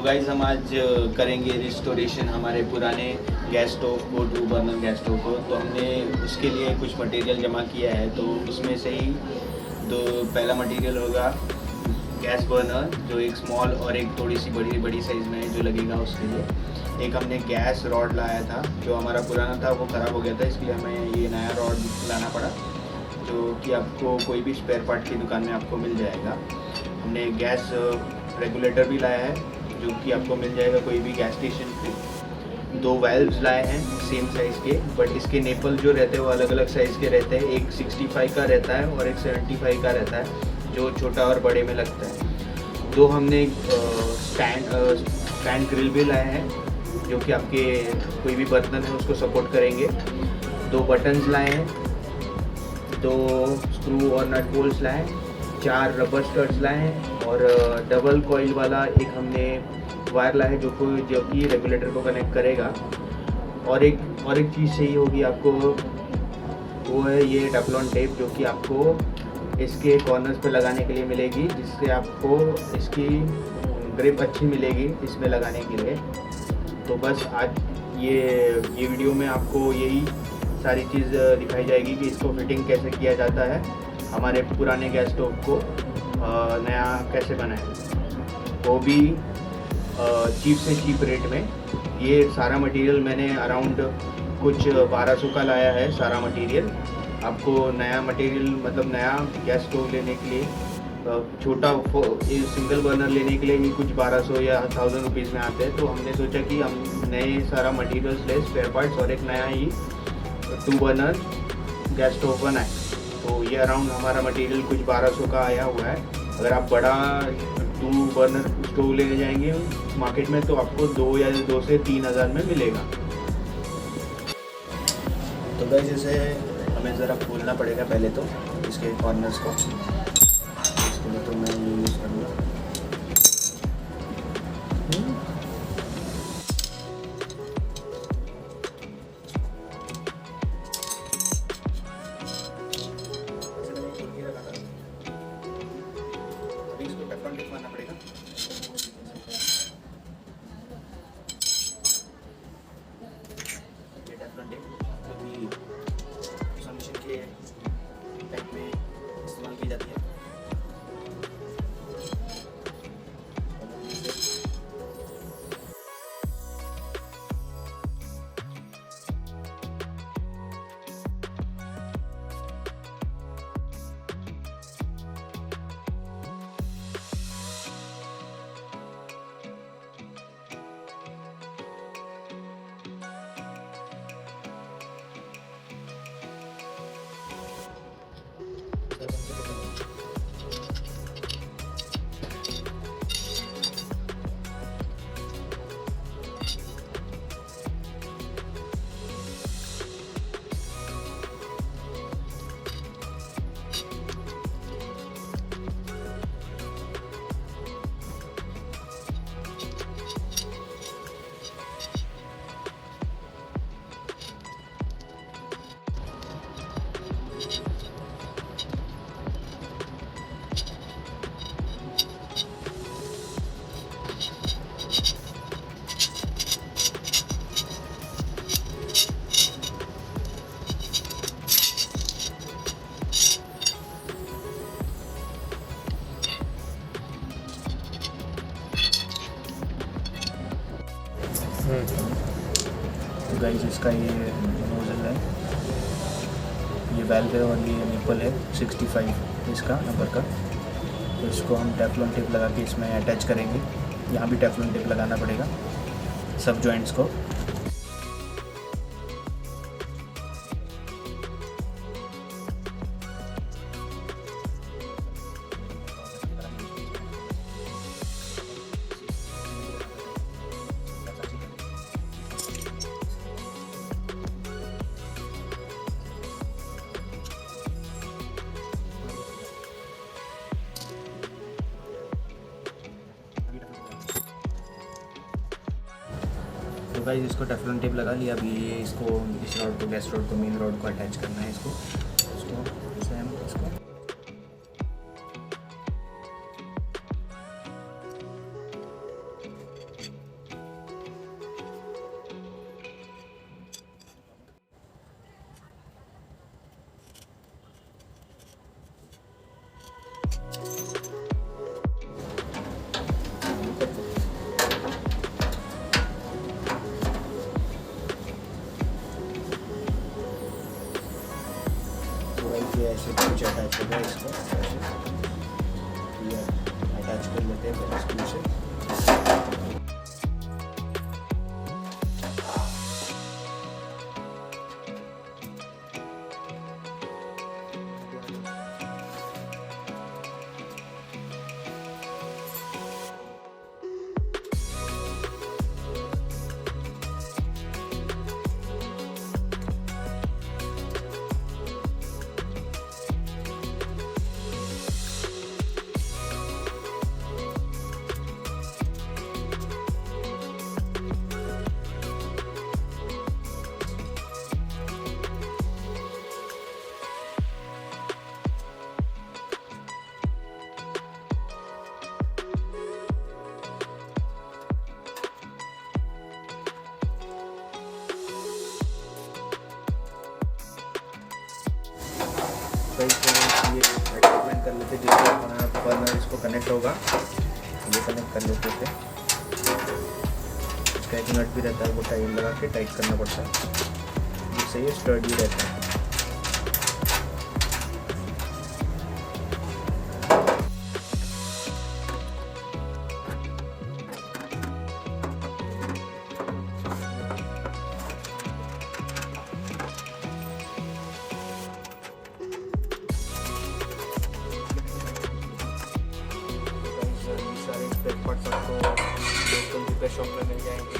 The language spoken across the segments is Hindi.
गाइज हम आज करेंगे रिस्टोरेशन हमारे पुराने गैस स्टोव को, 2 बर्नर गैस स्टोव को। तो हमने उसके लिए कुछ मटेरियल जमा किया है। तो उसमें से ही तो पहला मटेरियल होगा गैस बर्नर, जो एक स्मॉल और एक थोड़ी सी बड़ी साइज़ में है जो लगेगा उसके लिए। एक हमने गैस रॉड लाया था, जो हमारा पुराना था वो ख़राब हो गया था, इसलिए हमें ये नया रॉड लाना पड़ा, जो कि आपको कोई भी स्पेयर पार्ट की दुकान में आपको मिल जाएगा। हमने गैस रेगुलेटर भी लाया है, जो कि आपको मिल जाएगा कोई भी गैस स्टेशन पे। 2 वाल्व्स लाए हैं सेम साइज़ के, बट इसके नेपल जो रहते हैं वो अलग अलग साइज़ के रहते हैं। एक 65 का रहता है और एक 75 का रहता है, जो छोटा और बड़े में लगता है। 2 हमने स्टैंड ग्रिल भी लाए हैं, जो कि आपके कोई भी बर्तन है उसको सपोर्ट करेंगे। 2 बटन्स लाए हैं, 2 स्क्रू और नट बोल्ट्स लाए हैं, 4 रबर स्टड्स लाए हैं, और डबल कॉइल वाला एक हमने वायर लाया है जो कि रेगुलेटर को कनेक्ट करेगा। और एक चीज़ चाहिए होगी आपको, वो है ये टेफ्लॉन टेप, जो कि आपको इसके कॉर्नर्स पे लगाने के लिए मिलेगी, जिससे आपको इसकी ग्रिप अच्छी मिलेगी इसमें लगाने के लिए। तो बस आज ये वीडियो में आपको यही सारी चीज़ दिखाई जाएगी कि इसको फिटिंग कैसे किया जाता है, हमारे पुराने गैस स्टोव को नया कैसे बनाएं, वो भी चीप से चीप रेट में। ये सारा मटेरियल मैंने अराउंड कुछ 1200 का लाया है सारा मटेरियल। आपको नया मटेरियल मतलब नया गैस स्टोव लेने के लिए छोटा सिंगल बर्नर लेने के लिए ही कुछ 1200 या 1000 रुपीज़ में आते हैं। तो हमने सोचा कि हम नए सारा मटेरियल्स ले, स्पेयर पार्ट्स, और एक नया ही 2 बर्नर गैस स्टोव बनाए। तो ये अराउंड हमारा मटेरियल कुछ 1200 का आया हुआ है। अगर आप बड़ा 2 बर्नर स्टोव लेने जाएंगे मार्केट में तो आपको 2 से 3000 में मिलेगा। तो गाइस इसे हमें ज़रा खोलना पड़ेगा पहले तो इसके कॉर्नर्स को। इसके लिए तो मैं ये यूज़ करूँगा। इसको टेफ्लॉन टेप मारना पड़ेगा। ये टेफ्लॉन टेप जो भी सॉल्यूशन के टाइप में इस्तेमाल की जाती है। तो गाइस इसका ये नोजल है, ये वाल्व है, और ये निपल है 65 इसका नंबर का। तो इसको हम टेफ्लॉन टेप लगा के इसमें अटैच करेंगे। यहाँ भी टेफ्लॉन टेप लगाना पड़ेगा सब जॉइंट्स को। तो गाइस इसको टेफ्लॉन टेप लगा लिया। अभी ये इसको इस रॉड को, गैस रॉड को, मेन रॉड को अटैच करना है इसको सेम इसको। भाई ये ऐसे कुछ अटैच होगा इसको, ये अटैच कर लेते हैं पहले स्क्रू से। ये अटैचमेंट कर लेते, जिससे हमारा बर्नर इसको कनेक्ट होगा, ये कनेक्ट कर लेते थे। इसका एक नट भी रहता है, वो टाइट लगा के टाइट करना पड़ता है, जिससे ये स्टर्डी रहता है। आपको लोकल रिपेयर शॉप में मिल जाएंगे।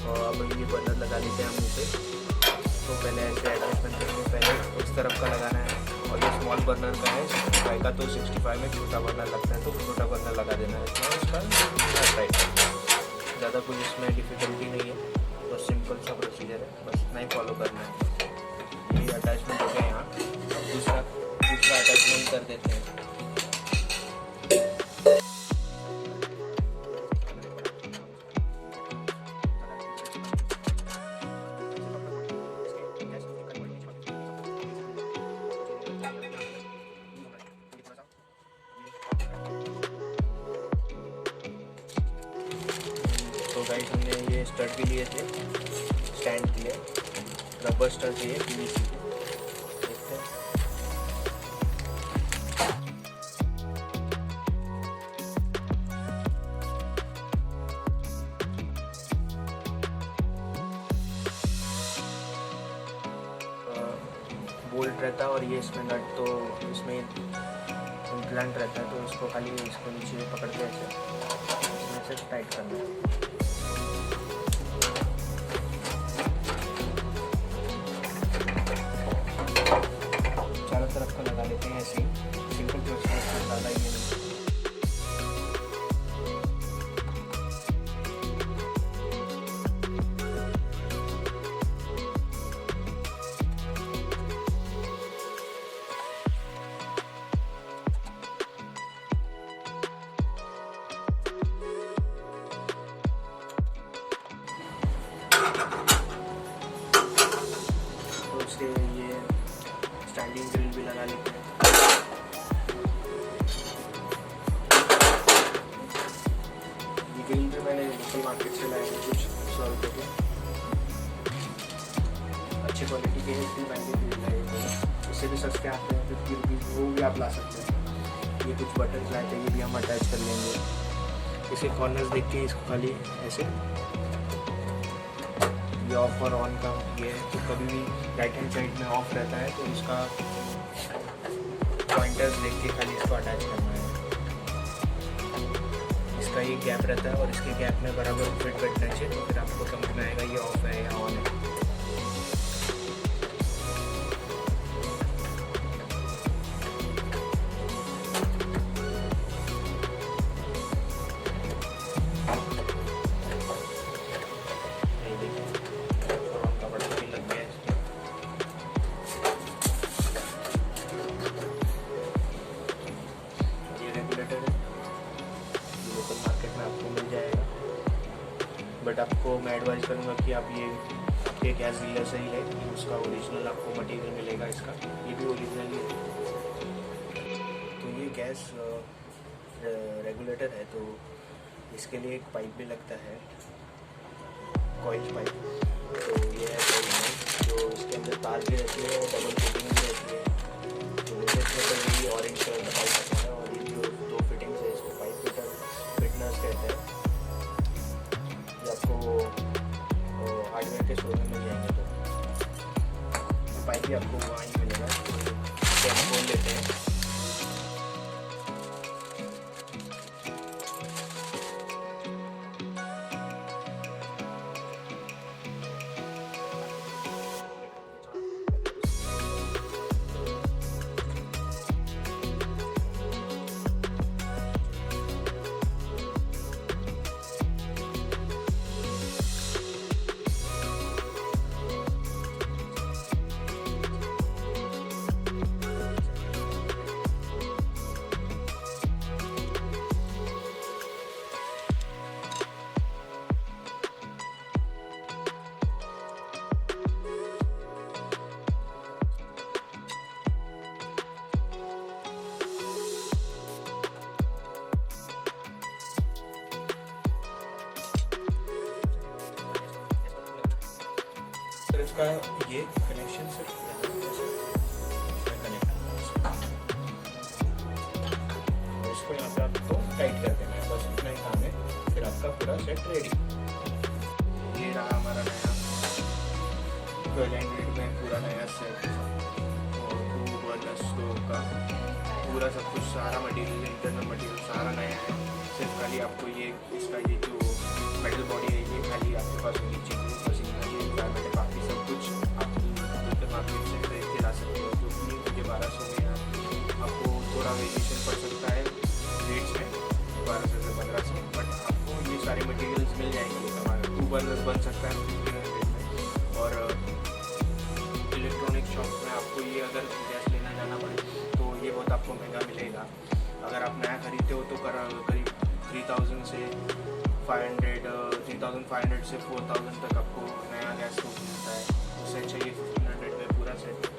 और अब ये बर्नर लगा लेते हैं हम इसे। तो पहले ऐसे एडजस्टमेंट करेंगे, पहले इस तरफ का लगाना है, और ये स्मॉल बर्नर का है 65 का, तो 65 में छोटा बर्नर लगता है, तो छोटा बर्नर लगा देना है इसका राइट। ज़्यादा कोई इसमें डिफ़िकल्टी नहीं है, तो सिंपल सा प्रोसीजर है, बस इतना ही फॉलो करना है। ये अटैचमेंट हो गया यहाँ। अब दूसरा अटैचमेंट कर देते हैं। तो गाइस हमने ये स्टड भी लिए थे स्टैंड के लिए, रबर स्टड चाहिए पीवीसी के। बोल्ट रहता है और ये इसमें नट, तो इसमें इम्प्लांट रहता है, तो इसको खाली इसको नीचे पकड़ के ऐसे इसमें से टाइट करना है। चारों तरफ का लगा लेते हैं ऐसे ही, सिंपल प्रोसेस, ज़्यादा ये नहीं। तो ये स्टैंडिंग ग्रिल भी लगा लेते हैं। ये ग्रिल भी मैंने लोकल मार्केट से लाया है, कुछ 100 रुपये के, अच्छी क्वालिटी के हैं, महंगे ग्रिल लाए, उससे भी सस्ते आते हैं, 50 रुपीज़, वो भी आप ला सकते हैं। ये कुछ बटन लाए थे, ये भी हम अटैच कर लेंगे। इसे कॉर्नर्स देख के इसको खाली ऐसे, ये ऑफ और ऑन का ये है, तो कभी भी राइट हैंड साइड में ऑफ रहता है, तो इसका पॉइंटर्स देख के खाली इसको अटैच करना है। इसका ये गैप रहता है और इसके गैप में बराबर फिट बैठना चाहिए, तो फिर आपको समझ में आएगा ये ऑफ है या ऑन है। बट आपको मैं एडवाइस करूँगा कि आप ये आपके गैस डीलर से ही लें, उसका ओरिजिनल आपको मटेरियल मिलेगा इसका, ये भी ओरिजिनल ही है। तो ये गैस रेगुलेटर है, तो इसके लिए एक पाइप भी लगता है, कॉइल पाइप। तो ये है कॉइल, जो इसके अंदर तार भी रहती है, डबल कोटिंग भी रहती है, इसमें तो यही ऑरेंज कलर का पाइप आता है और ये जो दो फिटिंग्स है इसको पाइप फिटनेस कहते हैं। ये आपको हार्डवेयर के स्टोर में मिल जाएंगे। तो पाइप भी आपको वहाँ ही मिलेगा। तो हम खोल लेते हैं। सर इसका ये कनेक्शन सर कनेक्ट इसको यहाँ पे आपको टाइट कर देना है, बस इतना ही काम है। फिर आपका पूरा सेट रेडी। ये रहा हमारा नया 1200 में पूरा नया सेट और 2 बर्नर्स का पूरा सब कुछ, सारा मटेरियल, इंटरनल मटेरियल सारा नया है। सिर्फ खाली आपको ये इसका ये जो मेटल बॉडी है ये खाली आपके पास होनी चाहिए। बस इतना ये रिक्वायरमेंट है, बाकी सब कुछ आप दूसरे मार्केट से खरीद के ला सकते हो। जो कि मुझे 1200 में आपको थोड़ा वेरिएशन पड़ सकता है रेट्स में, 1200 से 1500, बट आपको ये सारे मटेरियल्स मिल जाएंगे। हमारा 2 बर्नर बन सकता है 1500 में। और इलेक्ट्रॉनिक शॉप में आपको ये अगर गैस लेना जाना पड़े तो ये बहुत आपको महंगा मिलेगा। अगर आप नया खरीदते हो तो करीब 3000 से 3500 से 4000 तक आपको नया गैस स्टोव मिलता है। उससे चाहिए 1500 में पूरा सेट।